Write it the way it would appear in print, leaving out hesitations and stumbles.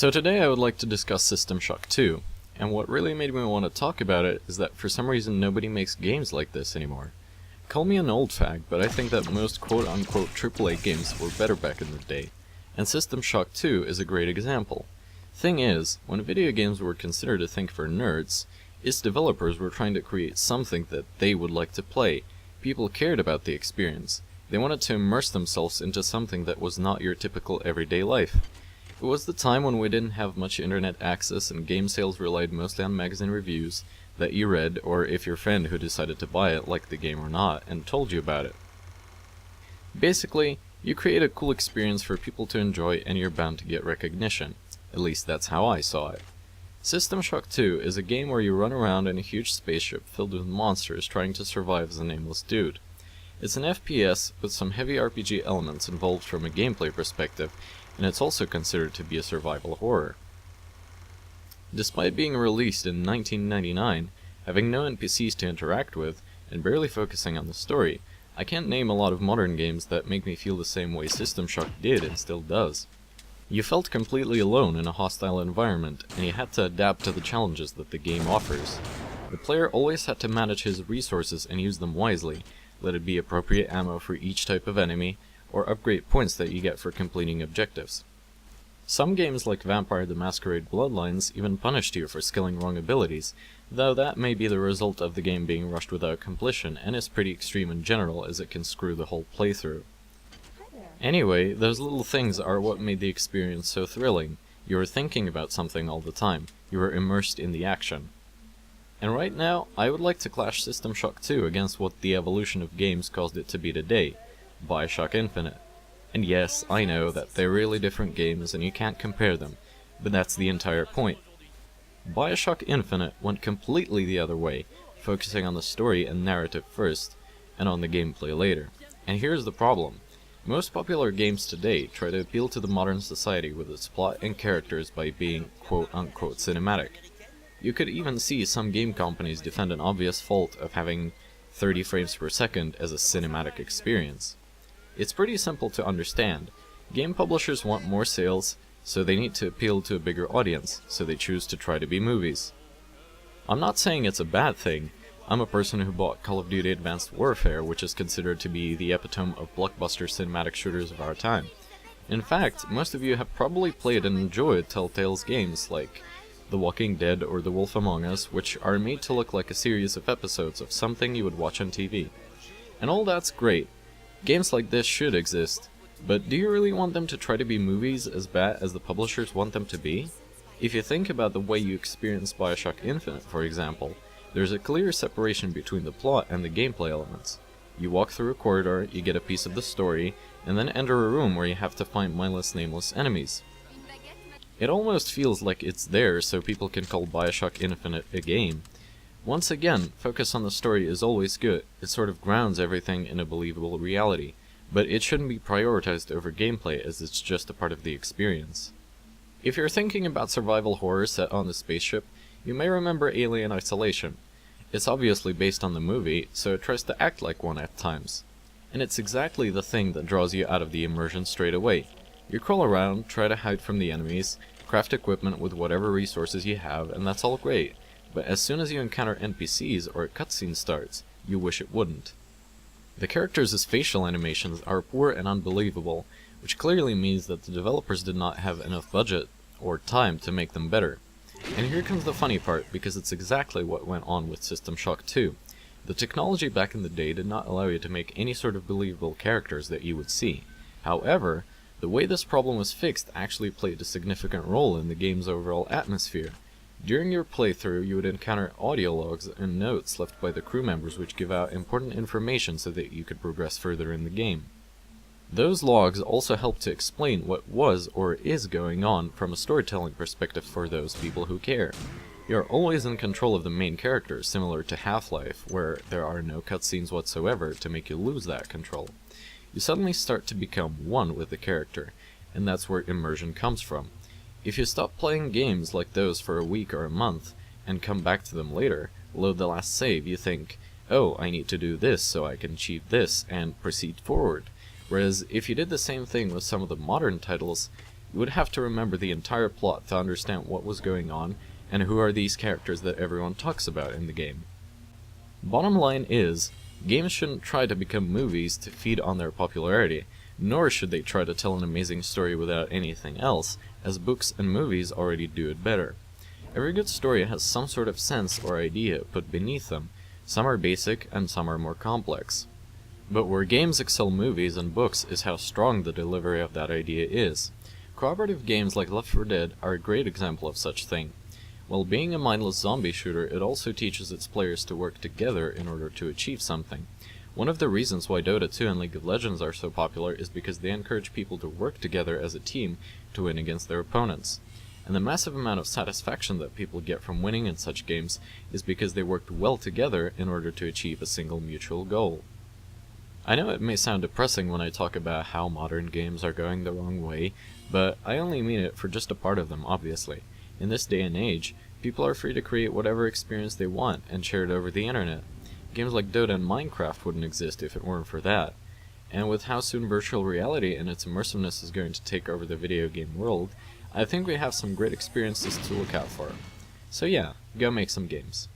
So today I would like to discuss System Shock 2, and what really made me want to talk about it is that for some reason nobody makes games like this anymore. Call me an old fag, but I think that most quote-unquote AAA games were better back in the day, and System Shock 2 is a great example. Thing is, when video games were considered a thing for nerds, its developers were trying to create something that they would like to play. People cared about the experience. They wanted to immerse themselves into something that was not your typical everyday life. It was the time when we didn't have much internet access and game sales relied mostly on magazine reviews that you read, or if your friend who decided to buy it liked the game or not and told you about it. Basically, you create a cool experience for people to enjoy and you're bound to get recognition. At least that's how I saw it. System Shock 2 is a game where you run around in a huge spaceship filled with monsters trying to survive as a nameless dude. It's an FPS with some heavy RPG elements involved from a gameplay perspective, and it's also considered to be a survival horror. Despite being released in 1999, having no NPCs to interact with, and barely focusing on the story, I can't name a lot of modern games that make me feel the same way System Shock did and still does. You felt completely alone in a hostile environment, and you had to adapt to the challenges that the game offers. The player always had to manage his resources and use them wisely, let it be appropriate ammo for each type of enemy, or upgrade points that you get for completing objectives. Some games like Vampire the Masquerade Bloodlines even punished you for skilling wrong abilities, though that may be the result of the game being rushed without completion and is pretty extreme in general as it can screw the whole playthrough. Anyway, those little things are what made the experience so thrilling. You were thinking about something all the time, you were immersed in the action. And right now, I would like to clash System Shock 2 against what the evolution of games caused it to be today, BioShock Infinite. And yes, I know that they're really different games and you can't compare them, but that's the entire point. BioShock Infinite went completely the other way, focusing on the story and narrative first, and on the gameplay later. And here's the problem. Most popular games today try to appeal to the modern society with its plot and characters by being quote-unquote cinematic. You could even see some game companies defend an obvious fault of having 30 frames per second as a cinematic experience. It's pretty simple to understand. Game publishers want more sales, so they need to appeal to a bigger audience, so they choose to try to be movies. I'm not saying it's a bad thing. I'm a person who bought Call of Duty Advanced Warfare, which is considered to be the epitome of blockbuster cinematic shooters of our time. In fact, most of you have probably played and enjoyed Telltale's games like The Walking Dead or The Wolf Among Us, which are made to look like a series of episodes of something you would watch on TV. And all that's great. Games like this should exist, but do you really want them to try to be movies as bad as the publishers want them to be? If you think about the way you experience BioShock Infinite, for example, there's a clear separation between the plot and the gameplay elements. You walk through a corridor, you get a piece of the story, and then enter a room where you have to find mindless, nameless enemies. It almost feels like it's there so people can call BioShock Infinite a game. Once again, focus on the story is always good. It sort of grounds everything in a believable reality, but it shouldn't be prioritized over gameplay as it's just a part of the experience. If you're thinking about survival horror set on a spaceship, you may remember Alien Isolation. It's obviously based on the movie, so it tries to act like one at times. And it's exactly the thing that draws you out of the immersion straight away. You crawl around, try to hide from the enemies, craft equipment with whatever resources you have, and that's all great. But as soon as you encounter NPCs or a cutscene starts, you wish it wouldn't. The characters' facial animations are poor and unbelievable, which clearly means that the developers did not have enough budget or time to make them better. And here comes the funny part, because it's exactly what went on with System Shock 2. The technology back in the day did not allow you to make any sort of believable characters that you would see. However, the way this problem was fixed actually played a significant role in the game's overall atmosphere. During your playthrough, you would encounter audio logs and notes left by the crew members which give out important information so that you could progress further in the game. Those logs also help to explain what was or is going on from a storytelling perspective for those people who care. You're always in control of the main character, similar to Half-Life, where there are no cutscenes whatsoever to make you lose that control. You suddenly start to become one with the character, and that's where immersion comes from. If you stop playing games like those for a week or a month, and come back to them later, load the last save, you think, oh, I need to do this so I can achieve this, and proceed forward. Whereas if you did the same thing with some of the modern titles, You would have to remember the entire plot to understand what was going on, and who are these characters that everyone talks about in the game. Bottom line is, games shouldn't try to become movies to feed on their popularity, nor should they try to tell an amazing story without anything else, as books and movies already do it better. Every good story has some sort of sense or idea put beneath them. Some are basic and some are more complex. But where games excel movies and books is how strong the delivery of that idea is. Cooperative games like Left 4 Dead are a great example of such thing. While being a mindless zombie shooter, it also teaches its players to work together in order to achieve something. One of the reasons why Dota 2 and League of Legends are so popular is because they encourage people to work together as a team to win against their opponents. And the massive amount of satisfaction that people get from winning in such games is because they worked well together in order to achieve a single mutual goal. I know it may sound depressing when I talk about how modern games are going the wrong way, but I only mean it for just a part of them, obviously. In this day and age, people are free to create whatever experience they want and share it over the internet. Games like Dota and Minecraft wouldn't exist if it weren't for that. And with how soon virtual reality and its immersiveness is going to take over the video game world, I think we have some great experiences to look out for. So yeah, go make some games.